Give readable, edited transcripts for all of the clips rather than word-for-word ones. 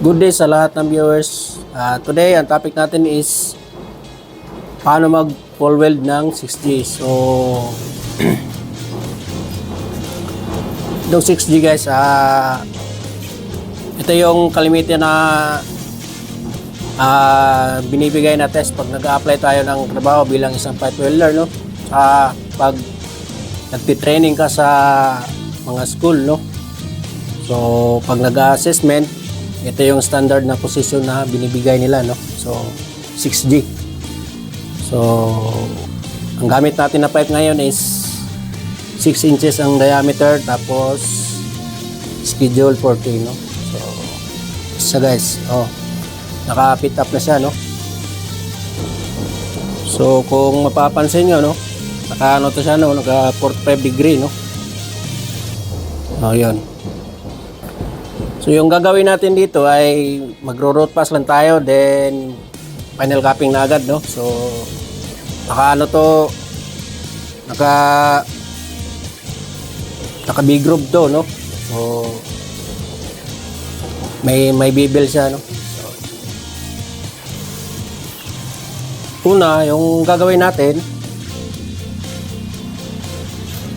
Good day sa lahat ng viewers. Today, ang topic natin is paano mag full weld ng 6G. So, itong 6G guys, ito yung kalimitan na binibigay na test pag nag-a-apply tayo ng trabaho bilang isang pipe welder, no? Pag nagtitraining ka sa mga school, no? So, pag nag-assessment, ito yung standard na position na binibigay nila, no? So, 6G. So, ang gamit natin na pipe ngayon is 6 inches ang diameter, tapos schedule 40, no? So, isa guys, naka-fit up na siya, no? So, kung mapapansin nyo, no? Naka-ano to siya, no? Naka 45 degree, no? Yun. So yung gagawin natin dito ay magro-root pass lang tayo, then final capping na agad, no? So naka big groove to, no? So may bibel siya, no? So, una, yung gagawin natin,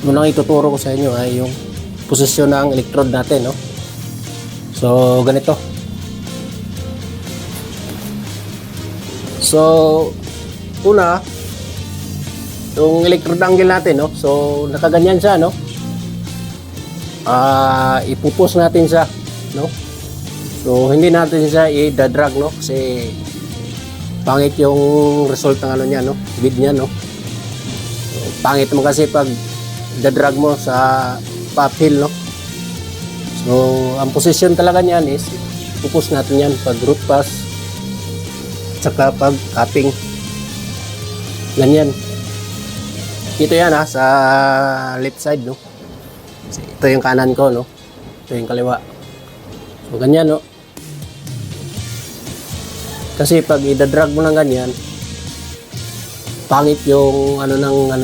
unang ituturo ko sa inyo ay yung posisyon ng electrode natin, no? So, ganito. So, una, yung electrode angle natin, no? So, nakaganyan siya, no? Ipupus natin siya, no? So, hindi natin siya i-drag, no? Kasi pangit yung result ng ano niya, no? Bid niya, no? So, pangit mo kasi pag i-drag mo sa uphill, no? So, ang position talaga niyan is pupus natin yan pag root pass at saka pag capping. Ganyan. Ito yan sa left side, no? Ito yung kanan ko, no? Ito yung kaliwa. So, ganyan, no? Kasi pag i-drag mo ng ganyan, pangit yung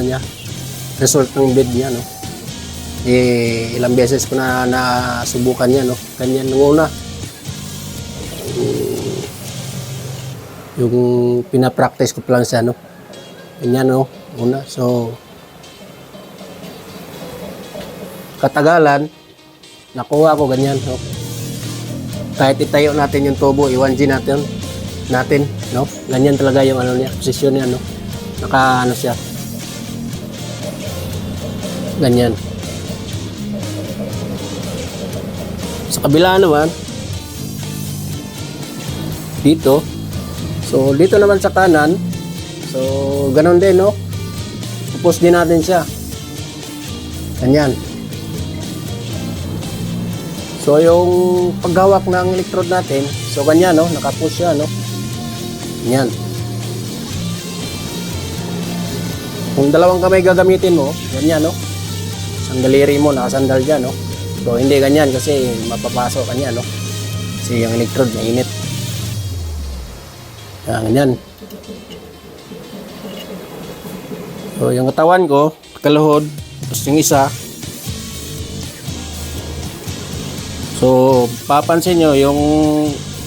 niya, result ng bid niya, no? Ilang beses ko na nasubukan yan, no? Ganyan nung una. Yung pinapractice ko pa lang siya, no? Ganyan, no? Una. So, katagalan, nakuha ko ganyan, no? Kahit itayo natin yung tubo, i-1G natin, no? Ganyan talaga yung niya, posisyon niya, no? Naka, siya. Ganyan. Sa kabila naman, dito. So, dito naman sa kanan. So, ganun din, no? Pupus din natin siya. Ganyan. So, yung paghawak ng electrode natin, so, ganyan, no? Nakapush siya, no? Ganyan. Kung dalawang kamay gagamitin mo, ganyan, no? Isang daliri mo, nakasandal dyan, no? So, hindi ganyan kasi mapapasok kanya, no? Kasi yung electrode mainit. Ganyan. So, yung katawan ko, kaluhod, tapos yung isa. So, papansin nyo, yung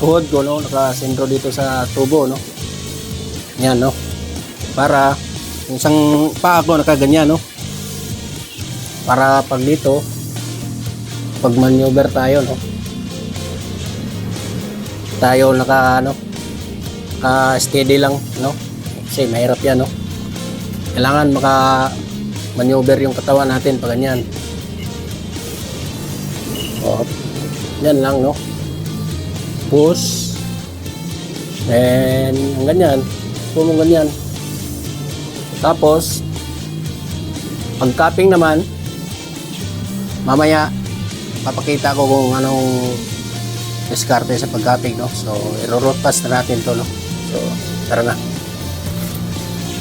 tuhod ko, no? Nakasentro dito sa tubo, no? Yan, no? Para, yung isang paa ko nakaganyan, no? Para pag dito, pag maneuver tayo, no? Tayo steady lang, no? Kasi mahirap yan, no? Kailangan maneuver yung katawan natin pag ganyan. Yan lang, no? Push. And ganyan. Pumong ganyan. Tapos, pag capping naman, mamaya, papakita ko kung anong diskarte sa pag-capping, no? So, i-root pass na natin to, no? So, tara na.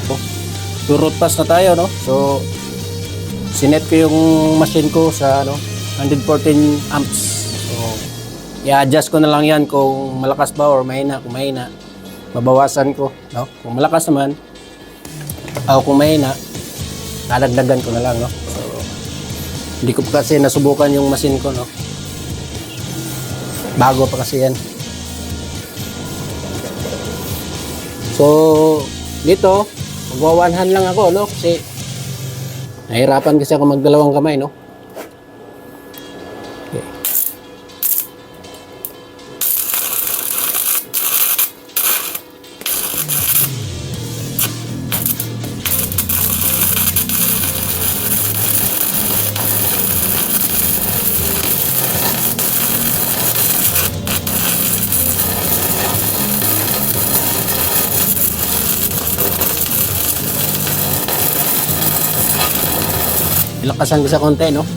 So, root pass na tayo, no? So, sinet ko yung machine ko sa 114 amps. So, i-adjust ko na lang yan kung malakas ba or mahina. Kung mahina, mabawasan ko, no? Kung malakas naman, kung mahina, dadagdagan ko na lang, no? So, hindi ko pa kasi nasubukan yung machine ko, no? Bago pa kasi yan. So, dito, magwa one hand lang ako, no? Kasi, nahirapan kasi ako magdalawang kamay, no? Okay. Ilakasan ko sa konti, no?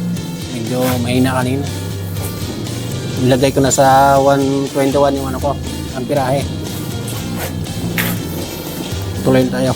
Medyo mahina kanina. Ilagay ko na sa 121 yung ano ko, ang pirahe. Tuloy tayo.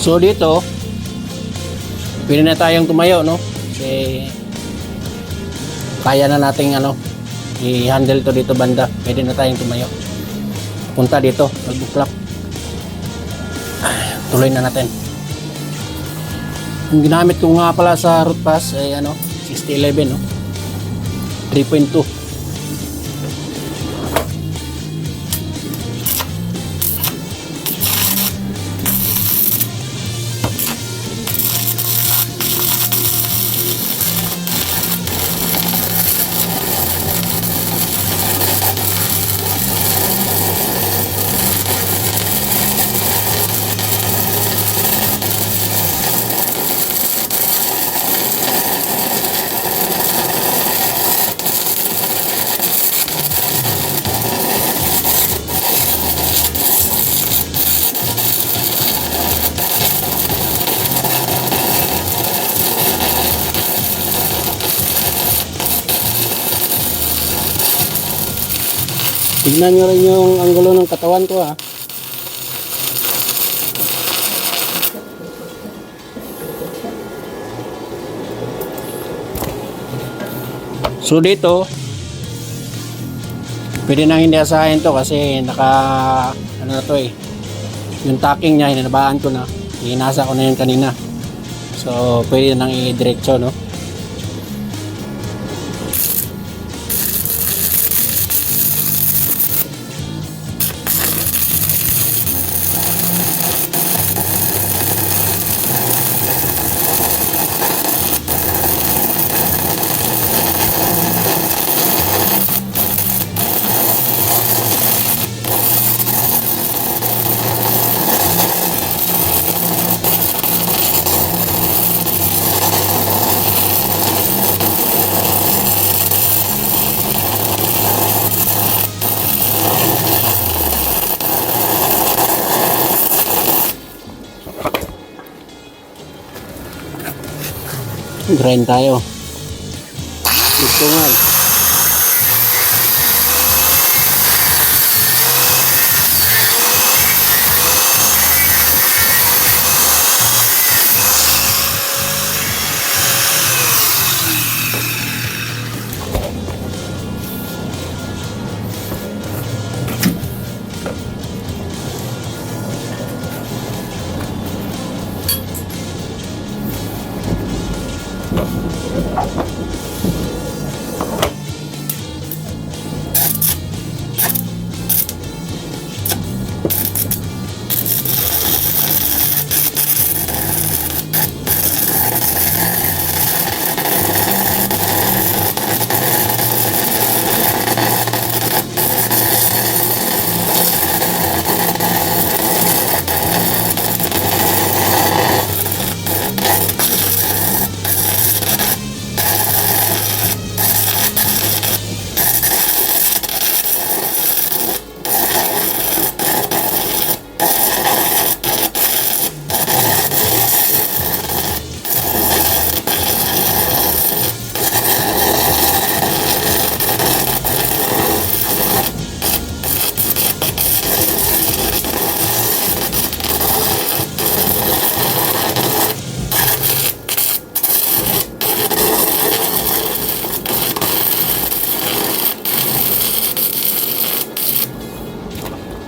So dito, pwede na tayong tumayo, no? Kasi kaya na nating ano, i-handle to dito banda. Pwede na tayong tumayo. Punta dito, magbuklak. Tuloy na natin. Yung ginamit ko nga pala sa root pass ay ano, 6011, no? 3.2. Tignan nyo rin yung anggulo ng katawan ko, ha. So dito, pwede nang hindi asahin to kasi naka, ano na to eh. Yung tacking niya, hinanabaan ko na. Hinasa ko na yun kanina. So, pwede nang i-diretso, no? Grind tayo. Dugtungan.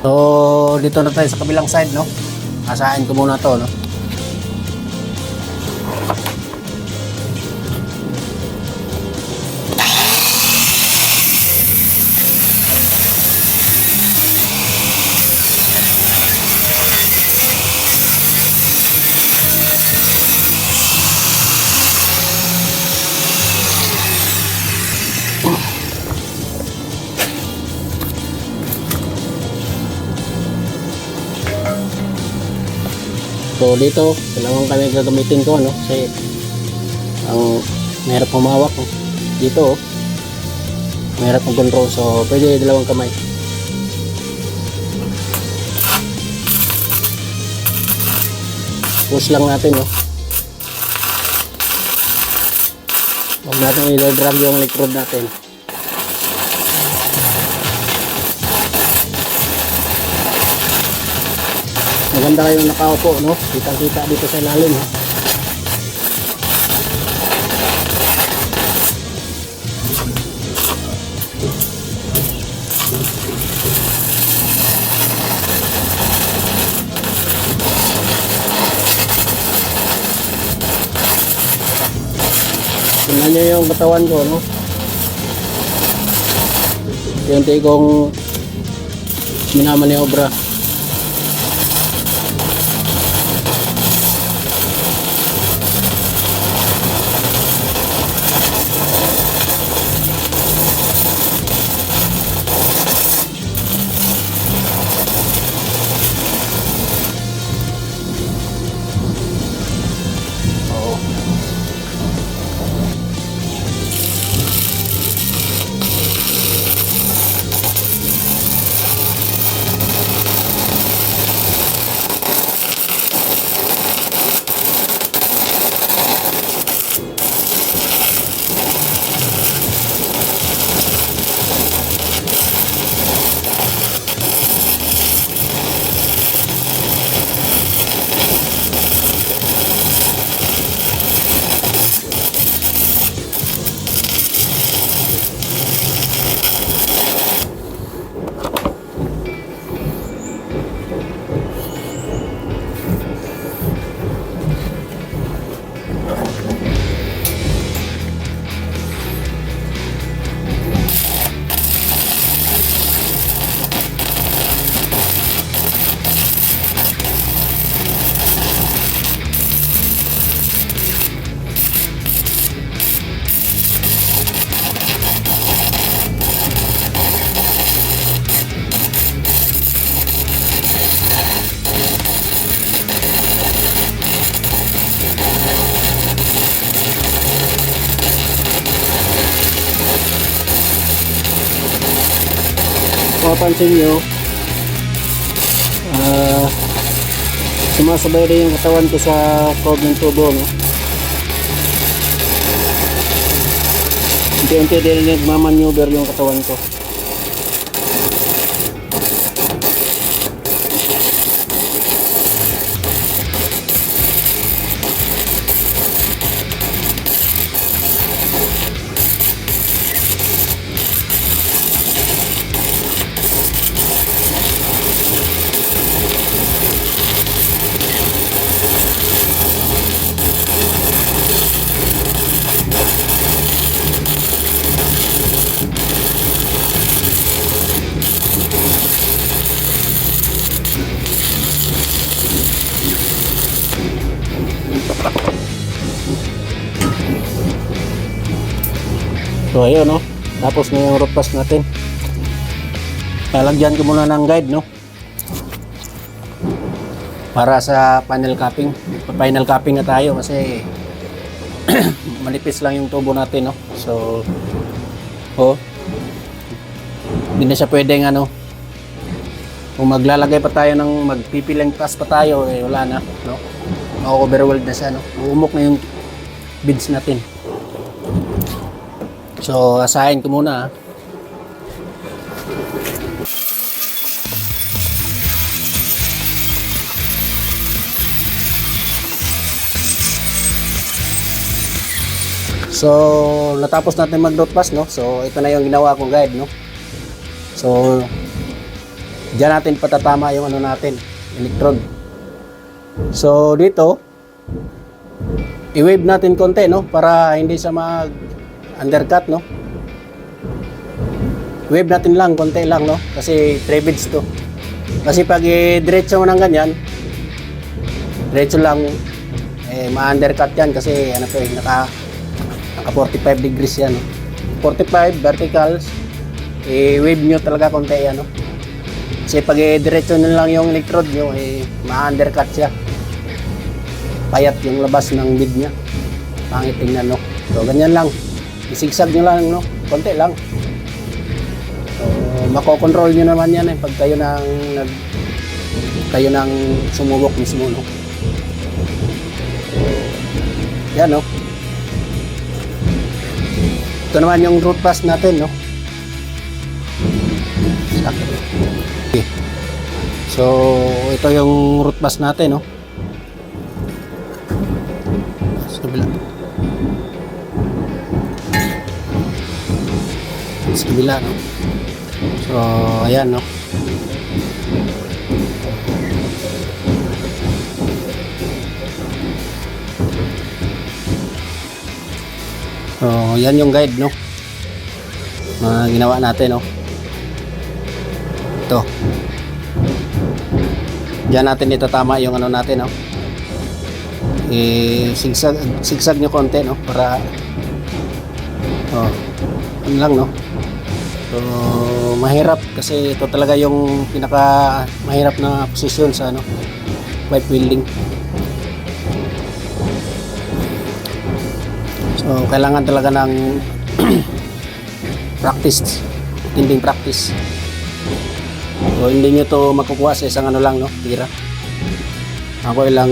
So, dito na tayo sa kabilang side, no? Asahin ko muna to, no? So dito, dalawang kami gagamitin ko, no? Kasi ang mahirap humawak, no? Dito, oh, mahirap mag-control. So pwede dalawang kamay. Push lang natin, no? Huwag natin i-drag yung electrode natin. Maganda kayong nakaupo, no? Kitang-kita dito sa ilalim, no? Tingnan nyo yung katawan ko, no? Unti kong minamaniobra. Mapapansin nyo, sumasabay rin yung katawan ko sa probe ng tubo, no? Unti-unti din nagmamaneuver yung katawan ko. So ayun, no? Tapos na yung root pass natin. Lalagyan ko muna ng guide, no? Para sa final capping. Final capping na tayo kasi manipis lang yung tubo natin, no? So hindi na siya pwedeng ano. Kung maglalagay pa tayo ng magpipilang pass pa tayo, eh wala na, no? Ma-overwhelmed na siya, no? Uumok na yung beads natin. So, asahin ko muna. So, natapos natin mag-dot pass, no? So, ito na yung ginawa kong guide, no? So, Diyan natin patatama yung ano natin, electrode. So dito, i-wave natin konti, no, para hindi sa mag undercut, no. Wave natin lang konti lang, no, kasi 3 beads to. Kasi pag diretso mo ng ganyan, diretso lang, ma-undercut yan kasi ano to, naka 45 degrees yan, no? 45 verticals, wave nyo talaga konti yan, no? Kasi pag diretso nyo lang yung electrode nyo, ma-undercut siya. Payat yung labas ng bead nya. Pangit tingnan, no? So ganyan lang, isigsag nyo lang, no? Konti lang. So makokontrol nyo naman yan pag kayo nang sumubok mismo, no? Yan, no? Ito naman yung root pass natin, no? Okay. So, ito yung root pass natin, no? Sa kabila. Sa kabila, no? So, ayan, no? So, yan yung guide, no? Ginawa natin, no? Ito. Diyan natin itatama yung ano natin, no? Sigsag nyo konti, no? Para ano lang, no? So, mahirap kasi ito talaga yung pinaka mahirap na posisyon sa ano, pipe welding. So, kailangan talaga ng practice, tinding practice. So, hindi nyo to makukuha sa isang ano lang, no? Tira. Ako ilang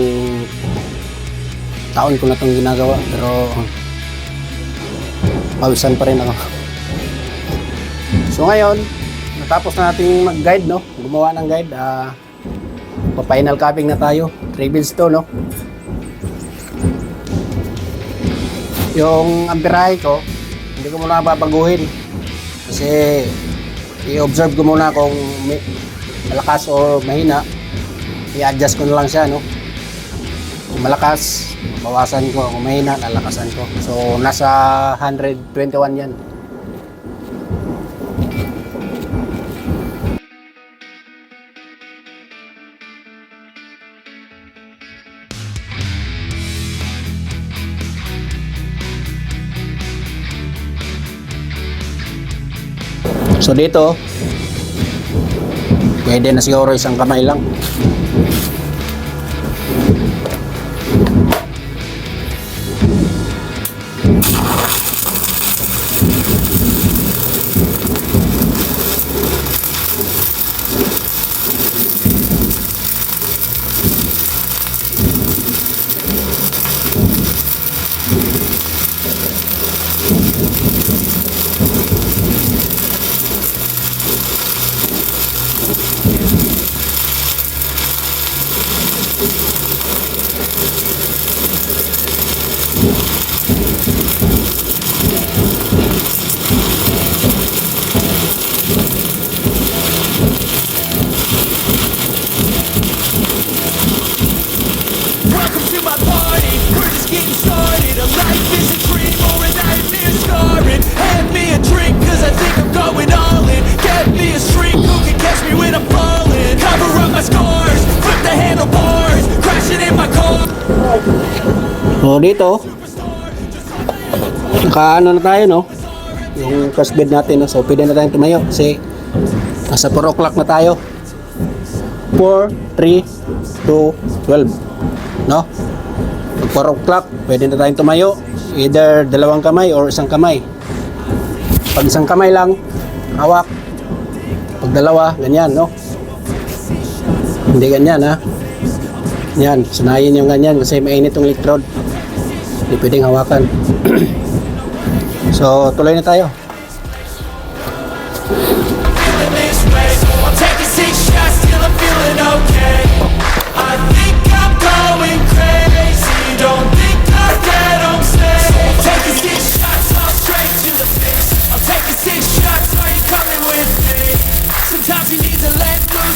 taon ko na itong ginagawa, pero pawisan pa rin ako. So, ngayon, natapos na natin mag-guide, no? Gumawa ng guide. Pa-final capping na tayo. 3 beads to, no? Yung amperahe ko, hindi ko muna babaguhin kasi i-observe ko muna kung malakas o mahina, i-adjust ko na lang siya, no? Kung malakas, bawasan ko. Kung mahina, lalakasan ko. So, nasa 121 yan. So dito, pwede na siguro isang kamay lang. So dito, nakaano na tayo, no? Yung first bed natin, no? So pwede na tayong tumayo kasi nasa 4 o'clock na tayo. 4, 3, 2, 12, no? Pag 4 o'clock, pwede na tayong tumayo. Either dalawang kamay or isang kamay. Pag isang kamay lang, hawak. Pag dalawa, ganyan, no? Hindi ganyan, ha? Yan, sunayin yung ganyan kasi mainit yung electrode. Hindi pwedeng hawakan. So, tuloy na tayo. Sometimes you need to let loose.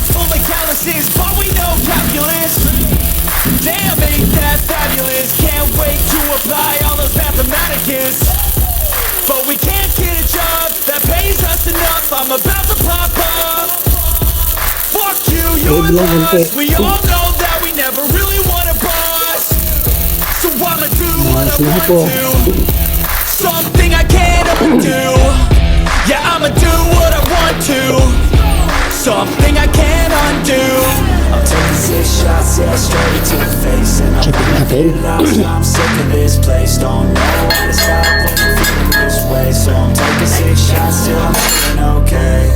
hearts full of calluses, but we know calculus. Damn, ain't that fabulous? Can't wait to apply all those mathematicus. But we can't get a job that pays us enough. I'm about to pop up. Fuck you, you're lost. We all know that we never really want a boss. So I'ma do what I want to. Something I can't undo. Yeah, I'ma do what I want to. Something I can't undo. I'm taking 6 shots, yeah, straight to the face. And I'm gonna get lost, I'm sick of this place. Don't know how to stop when I'm feeling this way. So I'm taking 6 shots till I'm feeling okay.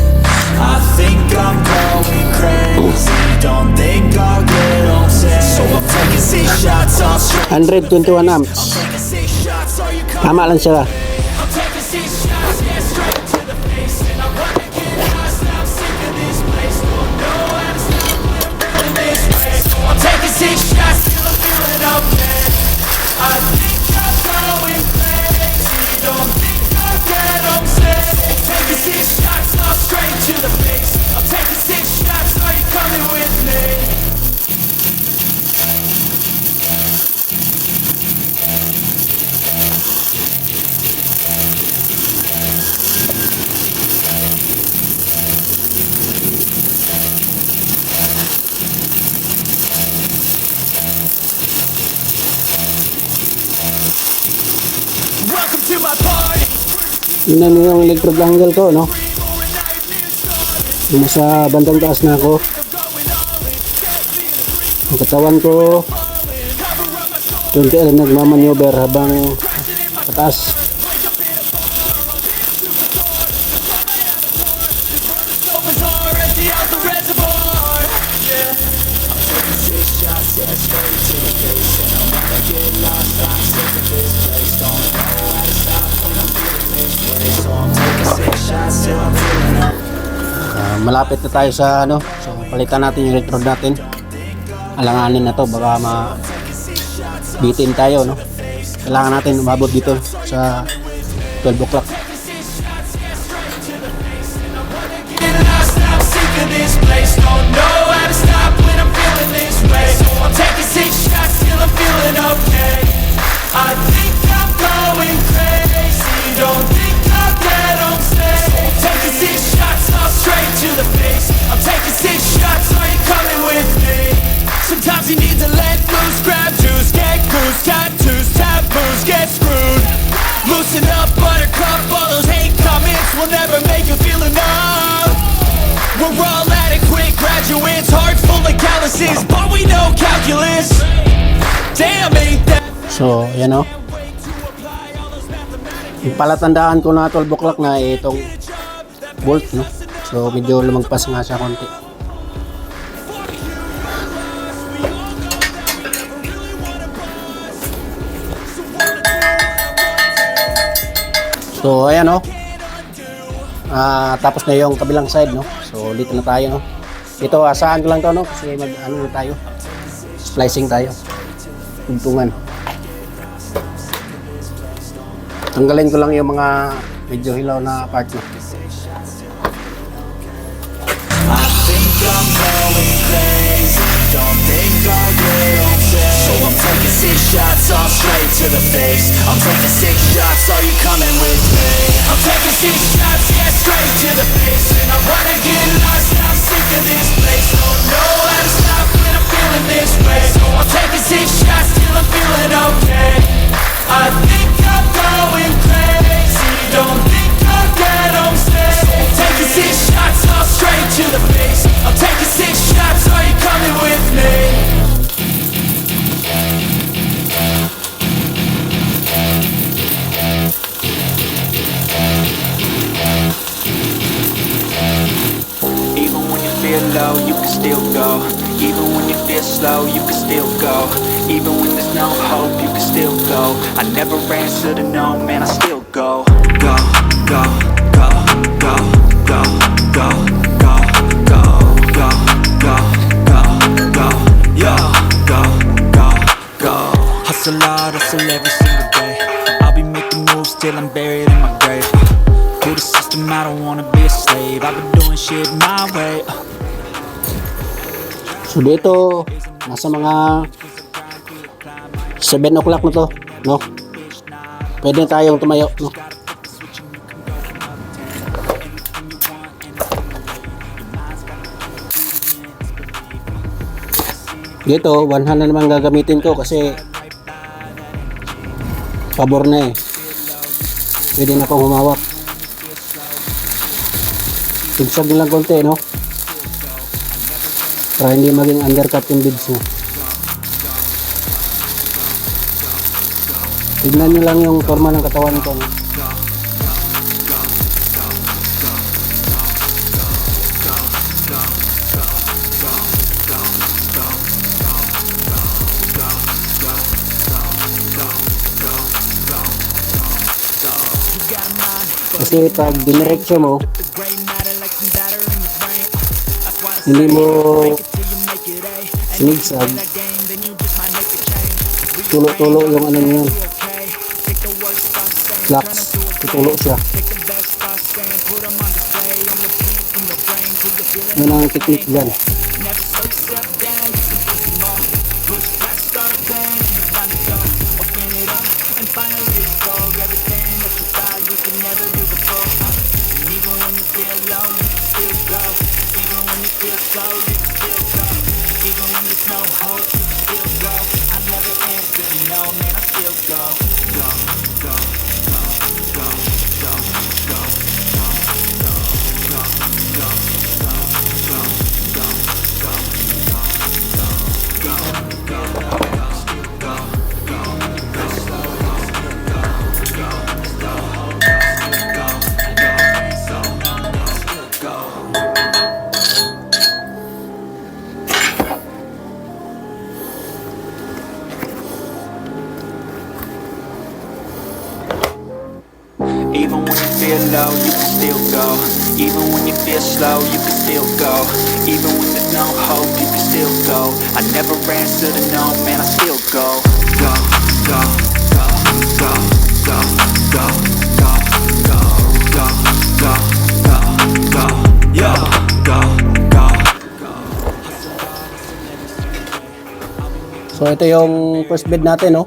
I think I'm going crazy. Don't think I'll get on set. So I'm taking 6 shots off straight. 121 amps. I'm taking 6 shots, are you coming? Tama lang sila. I'm taking 6 shots, yeah, straight to the face. And I wanna get lost, I'm sick of this place. Don't know how to stop when I'm feeling this way. So I'm taking 6 shots till I'm feeling okay. I think I'm going crazy. Don't think I'll get upset. Taking 6 shots, off straight to the face. I'm taking 6 shots, are you coming with me? Welcome to my party. Yun na yung electrode angle ko, no? Yung sa bandang taas na ako. Ang katawan ko tunti lang nagmamaneuver habang pataas. Malapit na tayo sa ano, so palitan natin yung electrode natin. Alanganin na to, baka bitin tayo, no? Kailangan natin umabot dito sa 12 o'clock. Sometimes you need to let loose, grab juice, get goose, tattoos, taboos, get screwed. Loosen up, buttercup, all those hate comments will never make you feel enough. We're all adequate graduates, hearts full of calluses, but we know calculus. Damn, ain't that. So, yan o. Yung palatandaan ko na 12 o'clock na itong bolt, no? So, medyo lumagpas nga siya konti. So ayan, no. Tapos na yung kabilang side, no. So dito na tayo, no. Ito asahan ko lang to, no, kasi ano na tayo. Splicing tayo. Tuntungan. Tanggalin ko lang yung mga medyo hilaw na part, no. I think I'm going crazy. Don't think I'll get upset. So I'm taking 6 shots off straight to the face. I'm taking 6 shots, are you coming with me? I'm taking 6 shots, yeah, straight to the face. And I wanna get lost, I'm sick of this place. Don't know how to stop when I'm feeling this way. So I'm taking 6 shots till I'm feeling okay. I think I'm going crazy. Don't think I'll get upset. Taking 6 shots off straight to the face. I'm taking 6 shots, are you coming with me? Even when you feel low, you can still go. Even when you feel slow, you can still go. Even when there's no hope, you can still go. I never answer to no, man, I still go. Go, go, go, go, go, go, go, go, go, go, go, go, yo, go, go, go. Hustle hard, hustle every single day. I'll be making moves till I'm buried in my grave. To the system, I don't wanna be a slave. I've been doing shit my way. So dito, nasa mga 7 o'clock na to, no? Pwede tayong tumayo, no? Dito, 1 hand na naman gagamitin ko kasi pabor na eh. Pwede na akong humawak. Sigsag lang konti, no? Para hindi maging undercut yung beads niya. Tignan nyo lang yung forma ng katawan ko, no? Kasi pag diniretso mo, hindi mo sinigsag, tulo-tulo yung ano yun, flux, tutulo siya. Yun ang technique dyan. Even when you feel low, you can still go. Even when you feel slow, you can still go. Even when there's no hope, you can still go. I never answer to no, man, I still go. Go, go, go, go, go, go, go, go, go, go, go, go, yeah, go, go, go. So ito yung first bed natin, no?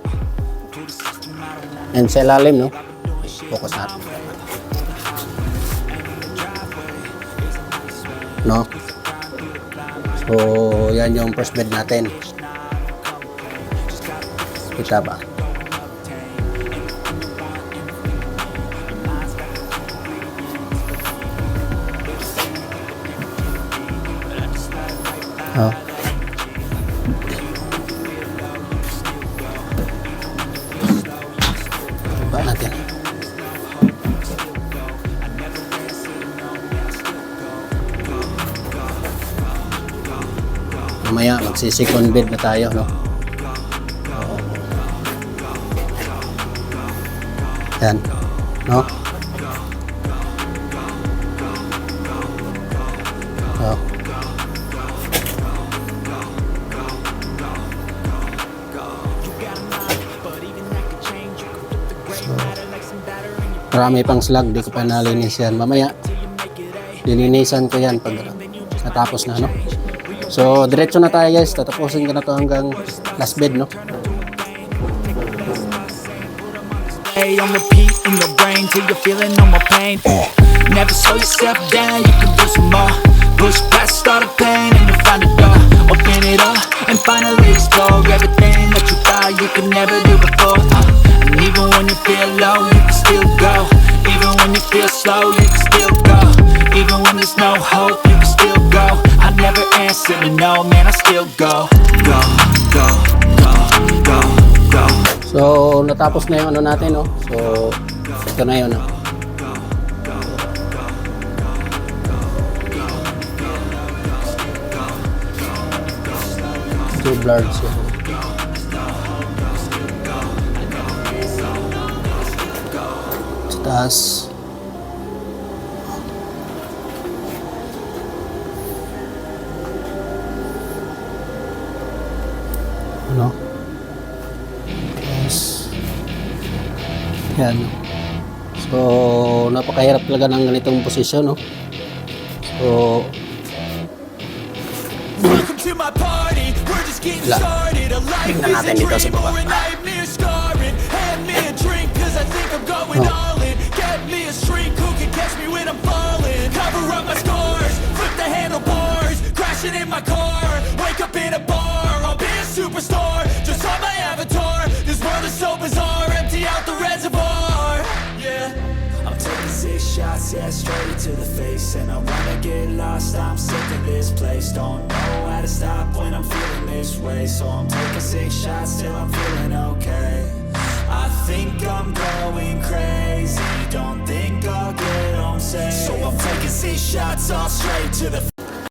And sa ilalim, no? Focus natin. No? So, yan yung first bed natin. Kita ba? Oh. Baba natin. Mamaya magsi-second bed na tayo, no? Yan, no? Oh. Marami pang slag, di ko pa nalinis yan. Mamaya, lilinisan ko yan pag natapos na, no? So, diretso na tayo guys. Tatapusin ko na to hanggang last bed, no? Hey, on repeat in your brain till you're feeling no more pain. Never slow yourself down, you can do some more. Push past all the pain and you'll find a door. Open it up and finally explore everything that you thought you could never do before. And even when you feel low, you can still go. Even when you feel slow, you can still go. Even when there's no hope, you can still go. I never answer to no, man, I still go. Go, go, go, go, go. So, natapos na yung ano natin, no? So, ito na yun, no? Two blurred siya. Sa taas. Ano? Yan. So, napakahirap talaga ng ganitong posisyon, no? So, Welcome to my party, we're just getting Wala. started. A life Tingnan is a natin dito sa dream baba. or a nightmare scarring. Hand me a drink, cause I think I'm going Oh. all in. Get me a shrink who can catch me when I'm falling. Cover up my scars, flip the handlebars, crashing in my car, wake up in a bar. I'll be a superstar, just on my avatar. This world is so bizarre, empty out the reservoir. Yeah, I'm taking 6 shots, yeah, straight to the face. And I wanna get lost, I'm sick of this place. Don't know how to stop when I'm feeling this way. So I'm taking 6 shots till I'm feeling okay. I think I'm going crazy, don't think I'll get home safe. So I'm taking 6 shots all straight to the